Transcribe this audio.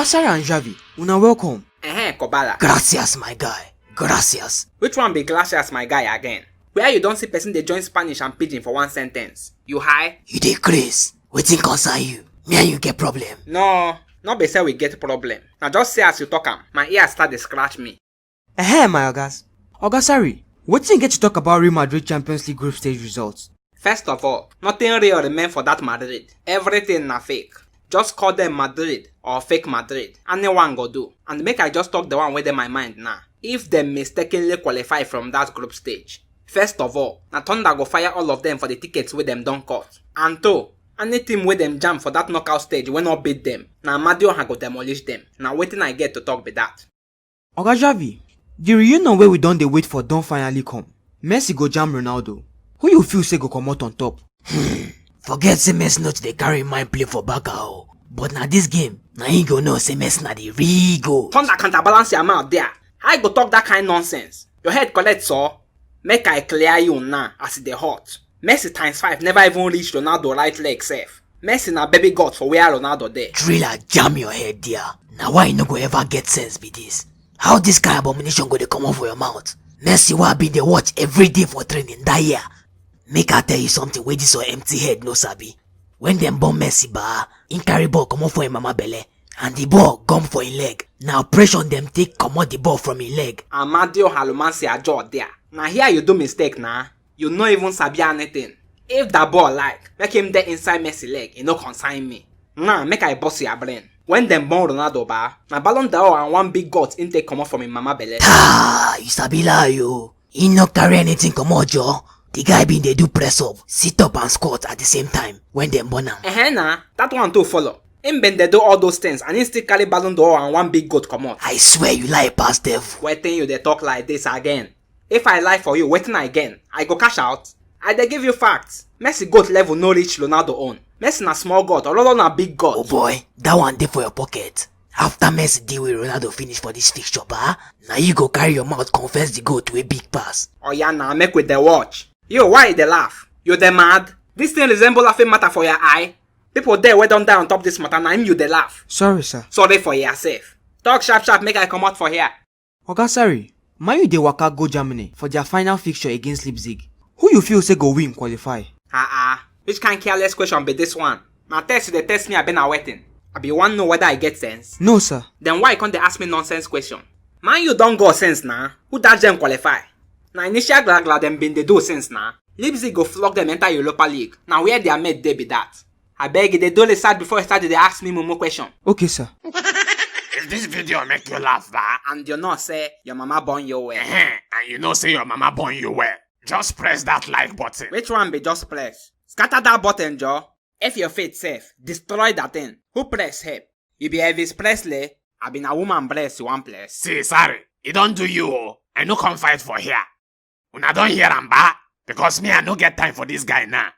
Oga Sarah and Javi, una welcome. Kobala. Gracias, my guy. Gracias. Which one be gracias, my guy, again? Where you don't see person they join Spanish and pidgin for one sentence? You high? You dey craze. Wetin concern you? Me and you get problem. No, not be say we get problem. Now just say as you talk am, my ears start to scratch me. My ogas. Oga Sari, wetin you get to talk about Real Madrid Champions League group stage results? First of all, nothing real remain for that Madrid. Everything na fake. Just call them Madrid or fake Madrid. Anyone go do. And make I just talk the one with in my mind now. If them mistakenly qualify from that group stage. First of all, na Thunder go fire all of them for the tickets with them don't cut. And two, any team with them jam for that knockout stage will not beat them. Na Amadioha go demolish them. Now waiting I get to talk be that. Oga Javi, the reunion where we don dey wait for don finally come. Messi go jam Ronaldo. Who you feel say go come out on top? Forget say Messi not dey carry mind play for Barca o. But na this game, na him go know say Messi na the real goal. Thunder counterbalance your mouth there. How you go talk that kind nonsense? Your head collect so? Make I clear you now as it dey hot. Messi ×5 never even reach Ronaldo right leg safe. Messi na baby god for where Ronaldo there. Driller jam your head there. Now why you no go ever get sense be this? How this kind of abomination go dey come out for your mouth? Messi wa been dey watch every day for training that year. Make I tell you something wey this your empty head no sabi. When them born Messi ba, him carry ball come out for him mama belle. And the ball gum for him leg. Now pressure them take come out the ball from him leg. Amadio Halumansi ajo there. Now here you do mistake nah. You no even sabi anything. If that ball like, make him there inside Messi leg, it no consign me. Nah, make I bust your brain. When them born Ronaldo ba, na Ballon d'Or and one big gut intake come out from him mama belle. You sabi lie yo. He no carry anything come out jo. The guy been they do press up, sit up and squat at the same time when them born am. Nah, that one too follow. Him been they do all those things and he still carry Ballon d'Or and one big goat come out. I swear you lie past devil. Waiting you they talk like this again. If I lie for you, waiting again, I go cash out. I dey give you facts. Messi goat level no reach Ronaldo own. Messi na small god, Ronaldo na big god. Oh boy, that one dey for your pocket. After Messi deal with Ronaldo finish for this fixture ba, now you go carry your mouth confess the goat to a big pass. Oh yeah, nah, make with the watch. Yo, why you dey laugh? You dey mad? This thing resemble laughing matter for your eye? People there wey don die on top this matter, na him you dey laugh. Sorry sir. Sorry for yourself. Talk sharp make I come out for here. Oga sorry. Man you dey waka go Germany for their final fixture against Leipzig. Who you feel say go win qualify? Which kind careless question be this one? Now test you dey test me I been a waiting. I be want know whether I get sense. No sir. Then why can't they ask me nonsense question? Man you don't go sense nah. Who that them qualify? Now initial glagla them been they do sense nah. Leipzig go flog them enter Europa League. Now where they are made they be that. I beg you they do start before I started they ask me more question. Okay sir. If this video make you laugh, ba, and you know say your mama born you well. and you know say your mama born you well, just press that like button. Which one be just press? Scatter that button, Joe. If your faith safe, destroy that thing. Who press help? You be Elvis Presley. I been a woman bless you one place. See, sorry, it don't do you. I no come fight for here. Una don't hear am ba, because me I no get time for this guy now.